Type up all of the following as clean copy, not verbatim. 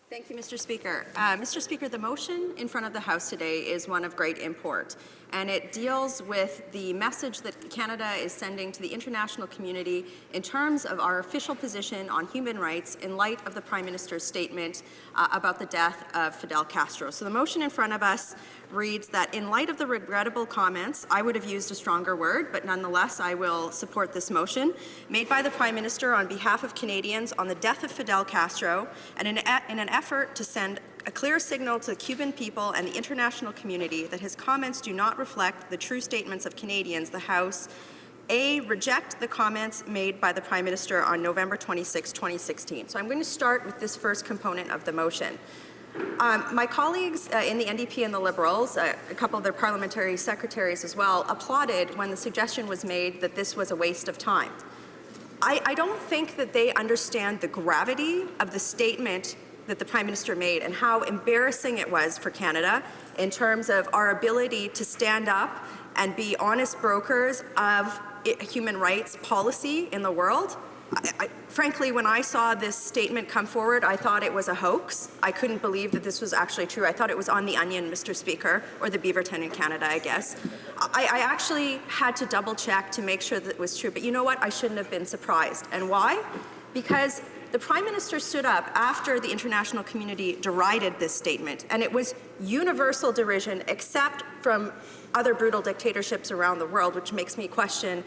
Thank you, Mr. Speaker. Mr. Speaker, the motion in front of the House today is one of great import, and it deals with the message that Canada is sending to the international community in terms of our official position on human rights in light of the Prime Minister's statement about the death of Fidel Castro. So the motion in front of us reads that in light of the regrettable comments, I would have used a stronger word, but nonetheless I will support this motion, made by the Prime Minister on behalf of Canadians on the death of Fidel Castro, and in an effort to send a clear signal to the Cuban people and the international community that his comments do not reflect the true statements of Canadians. The House, A, reject the comments made by the Prime Minister on November 26, 2016. So I'm going to start with this first component of the motion. My colleagues in the NDP and the Liberals, a couple of their parliamentary secretaries as well, applauded when the suggestion was made that this was a waste of time. I don't think that they understand the gravity of the statement that the Prime Minister made and how embarrassing it was for Canada in terms of our ability to stand up and be honest brokers of human rights policy in the world. Frankly, when I saw this statement come forward, I thought it was a hoax. I couldn't believe that this was actually true. I thought it was on the Onion, Mr. Speaker, or the Beaverton in Canada, I guess. I actually had to double check to make sure that it was true. But you know what? I shouldn't have been surprised. And why? Because the Prime Minister stood up after the international community derided this statement, and it was universal derision except from other brutal dictatorships around the world, which makes me question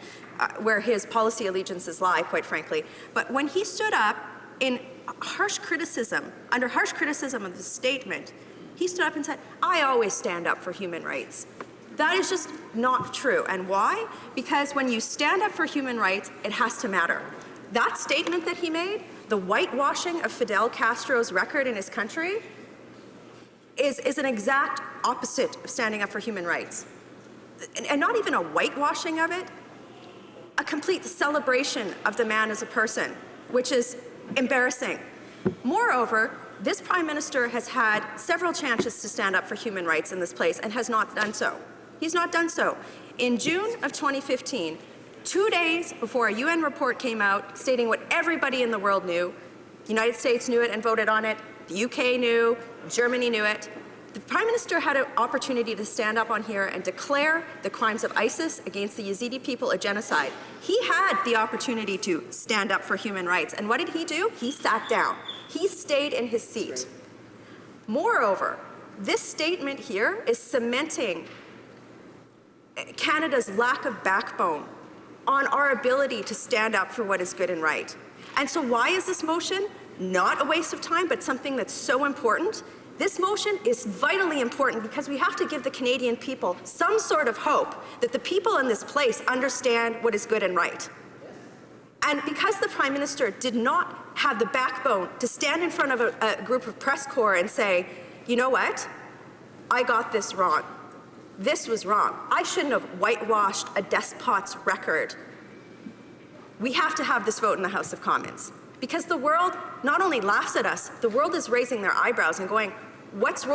where his policy allegiances lie, quite frankly. But when he stood up in harsh criticism, under harsh criticism of the statement, he stood up and said, I always stand up for human rights. That is just not true. And why? Because when you stand up for human rights, it has to matter. That statement that he made, the whitewashing of Fidel Castro's record in his country, is an exact opposite of standing up for human rights. And not even a whitewashing of it, a complete celebration of the man as a person, which is embarrassing. Moreover, this Prime Minister has had several chances to stand up for human rights in this place and has not done so. He's not done so. In June of 2015, 2 days before a UN report came out stating what everybody in the world knew, the United States knew it and voted on it, the UK knew, Germany knew it, the Prime Minister had an opportunity to stand up on here and declare the crimes of ISIS against the Yazidi people a genocide. He had the opportunity to stand up for human rights. And what did he do? He sat down. He stayed in his seat. Moreover, this statement here is cementing Canada's lack of backbone on our ability to stand up for what is good and right. And so why is this motion not a waste of time, but something that's so important? This motion is vitally important because we have to give the Canadian people some sort of hope that the people in this place understand what is good and right. And because the Prime Minister did not have the backbone to stand in front of a group of press corps and say, you know what, I got this wrong. This was wrong. I shouldn't have whitewashed a despot's record. We have to have this vote in the House of Commons because the world not only laughs at us, the world is raising their eyebrows and going, what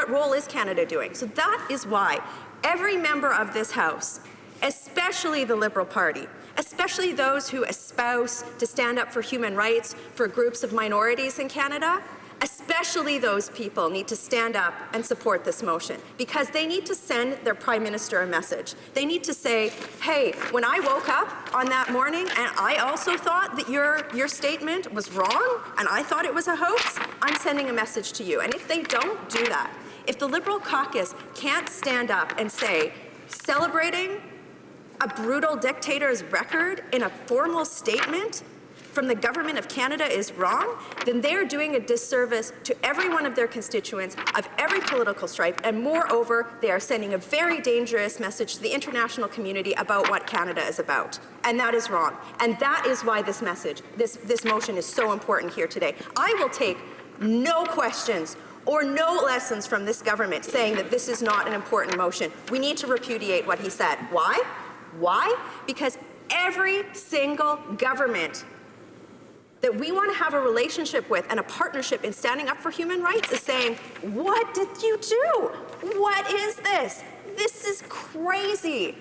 role is Canada doing? So that is why every member of this House, especially the Liberal Party, especially those who espouse to stand up for human rights for groups of minorities in Canada, especially those people need to stand up and support this motion because they need to send their Prime Minister a message. They need to say, hey, when I woke up on that morning and I also thought that your statement was wrong and I thought it was a hoax, I'm sending a message to you. And if they don't do that, if the Liberal caucus can't stand up and say, celebrating a brutal dictator's record in a formal statement from the Government of Canada is wrong, then they're doing a disservice to every one of their constituents of every political stripe, and moreover, they are sending a very dangerous message to the international community about what Canada is about. And that is wrong. And that is why this message, this motion is so important here today. I will take no questions or no lessons from this government saying that this is not an important motion. We need to repudiate what he said. Why? Why? Because every single government that we want to have a relationship with and a partnership in standing up for human rights is saying, what did you do? What is this? This is crazy.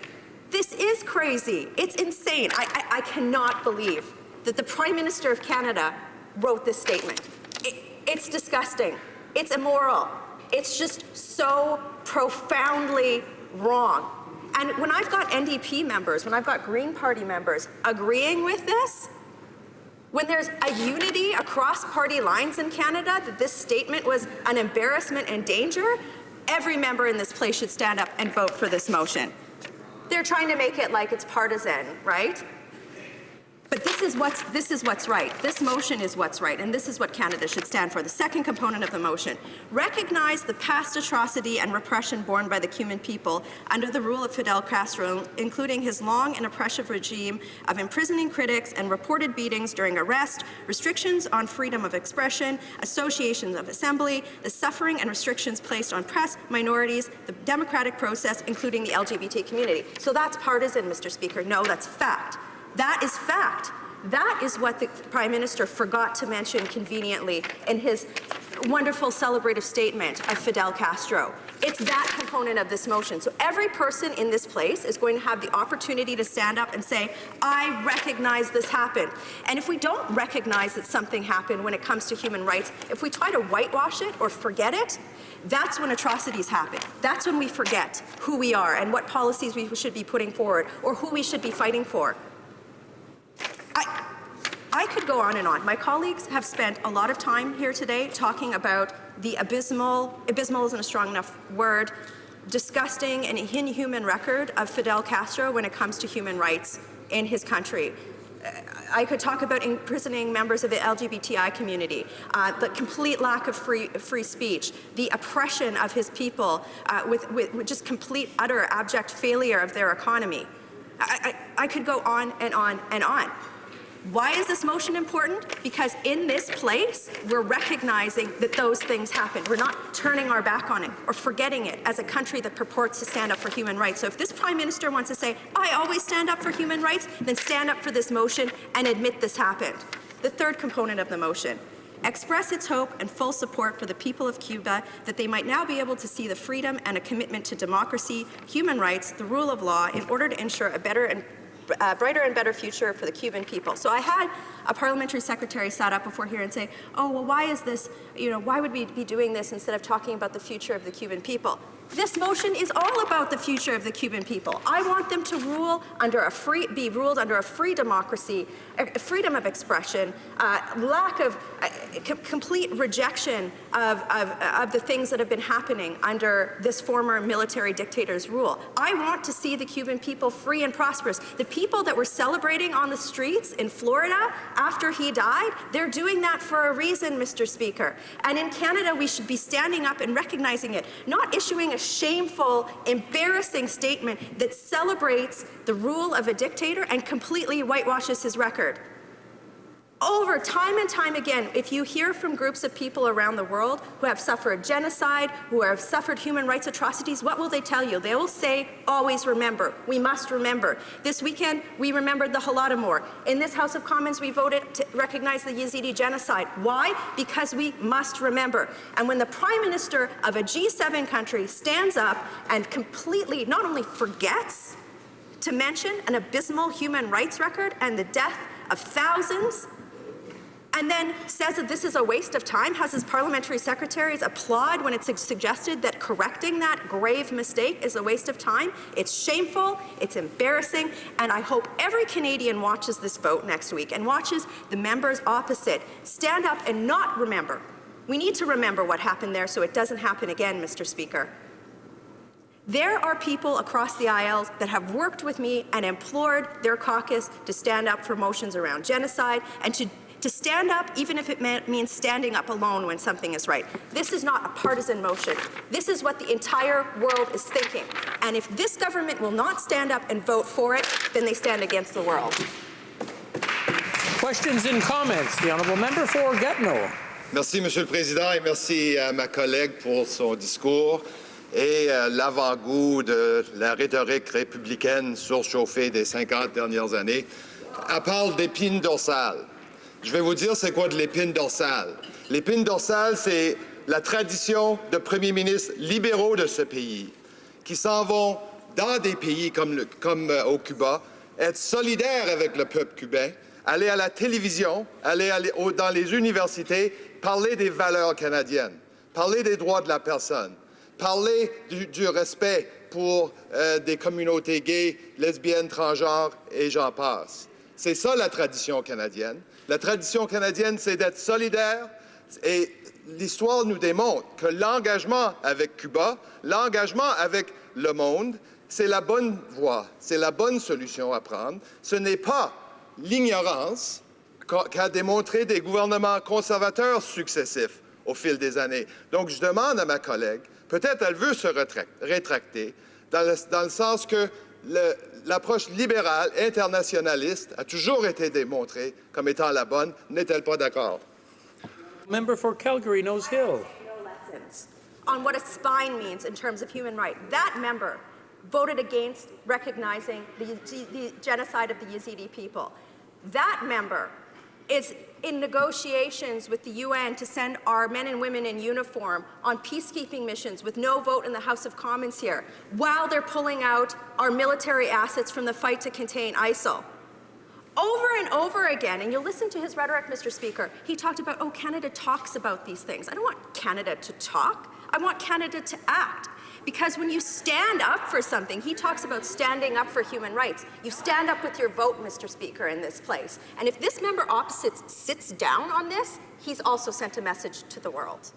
This is crazy. It's insane. I cannot believe that the Prime Minister of Canada wrote this statement. It's disgusting. It's immoral. It's just so profoundly wrong. And when I've got NDP members, when I've got Green Party members agreeing with this, when there's a unity across party lines in Canada that this statement was an embarrassment and danger, every member in this place should stand up and vote for this motion. They're trying to make it like it's partisan, right? But this is what's right. This motion is what's right, and this is what Canada should stand for. The second component of the motion: recognize the past atrocity and repression borne by the Cuban people under the rule of Fidel Castro, including his long and oppressive regime of imprisoning critics and reported beatings during arrest, restrictions on freedom of expression, associations of assembly, the suffering and restrictions placed on press, minorities, the democratic process, including the LGBT community. So that's partisan, Mr. Speaker. No, that's fact. That is fact. That is what the Prime Minister forgot to mention conveniently in his wonderful celebrative statement of Fidel Castro. It's that component of this motion. So every person in this place is going to have the opportunity to stand up and say, I recognize this happened. And if we don't recognize that something happened when it comes to human rights, if we try to whitewash it or forget it, that's when atrocities happen. That's when we forget who we are and what policies we should be putting forward or who we should be fighting for. I could go on and on. My colleagues have spent a lot of time here today talking about the abysmal isn't a strong enough word, disgusting and inhuman record of Fidel Castro when it comes to human rights in his country. I could talk about imprisoning members of the LGBTI community, the complete lack of free speech, the oppression of his people with just complete, utter, abject failure of their economy. I could go on and on and on. Why is this motion important? Because in this place, we're recognizing that those things happened. We're not turning our back on it or forgetting it as a country that purports to stand up for human rights. So if this Prime Minister wants to say, I always stand up for human rights, then stand up for this motion and admit this happened. The third component of the motion: express its hope and full support for the people of Cuba that they might now be able to see the freedom and a commitment to democracy, human rights, the rule of law in order to ensure a brighter and better future for the Cuban people. So I had a parliamentary secretary sat up before here and say, oh, well, why is this, why would we be doing this instead of talking about the future of the Cuban people? This motion is all about the future of the Cuban people. I want them to be ruled under a free democracy, freedom of expression, lack of complete rejection of the things that have been happening under this former military dictator's rule. I want to see the Cuban people free and prosperous. The people that were celebrating on the streets in Florida after he died, they're doing that for a reason, Mr. Speaker. And in Canada, we should be standing up and recognizing it, not issuing a shameful, embarrassing statement that celebrates the rule of a dictator and completely whitewashes his record. Over time and time again, if you hear from groups of people around the world who have suffered genocide, who have suffered human rights atrocities, what will they tell you? They will say, always remember. We must remember. This weekend, we remembered the Holodomor. In this House of Commons, we voted to recognize the Yazidi genocide. Why? Because we must remember. And when the Prime Minister of a G7 country stands up and completely not only forgets to mention an abysmal human rights record and the death of thousands, and then says that this is a waste of time, has his parliamentary secretaries applaud when it's suggested that correcting that grave mistake is a waste of time. It's shameful, it's embarrassing, and I hope every Canadian watches this vote next week and watches the members opposite stand up and not remember. We need to remember what happened there so it doesn't happen again, Mr. Speaker. There are people across the aisles that have worked with me and implored their caucus to stand up for motions around genocide and to stand up, even if it means standing up alone when something is right. This is not a partisan motion. This is what the entire world is thinking. And if this government will not stand up and vote for it, then they stand against the world. Questions and comments. The honourable member for Gatineau. Merci, Monsieur le Président, et merci à ma collègue pour son discours et l'avant-goût de la rhétorique républicaine surchauffée des 50 dernières années. Elle parle d'épine dorsale. Je vais vous dire c'est quoi de l'épine dorsale. L'épine dorsale, c'est la tradition de premiers ministres libéraux de ce pays qui s'en vont dans des pays comme au Cuba, être solidaires avec le peuple cubain, aller à la télévision, aller dans les universités parler des valeurs canadiennes, parler des droits de la personne, parler du respect pour des communautés gays, lesbiennes, transgenres et j'en passe. C'est ça la tradition canadienne. La tradition canadienne, c'est d'être solidaire et l'histoire nous démontre que l'engagement avec Cuba, l'engagement avec le monde, c'est la bonne voie, c'est la bonne solution à prendre. Ce n'est pas l'ignorance qu'a démontré des gouvernements conservateurs successifs au fil des années. Donc, je demande à ma collègue, peut-être elle veut se rétracter, dans le sens que l'approche libérale, internationaliste, a toujours été démontrée comme étant la bonne. N'est-elle pas d'accord? Member for Calgary, Nose Hill. Lessons on what a spine means in terms of human rights. That member voted against recognizing the genocide of the Yazidi people. That member is in negotiations with the UN to send our men and women in uniform on peacekeeping missions with no vote in the House of Commons here, while they're pulling out our military assets from the fight to contain ISIL. Over and over again, and you'll listen to his rhetoric, Mr. Speaker, he talked about, oh, Canada talks about these things. I don't want Canada to talk. I want Canada to act. Because when you stand up for something, he talks about standing up for human rights. You stand up with your vote, Mr. Speaker, in this place. And if this member opposite sits down on this, he's also sent a message to the world.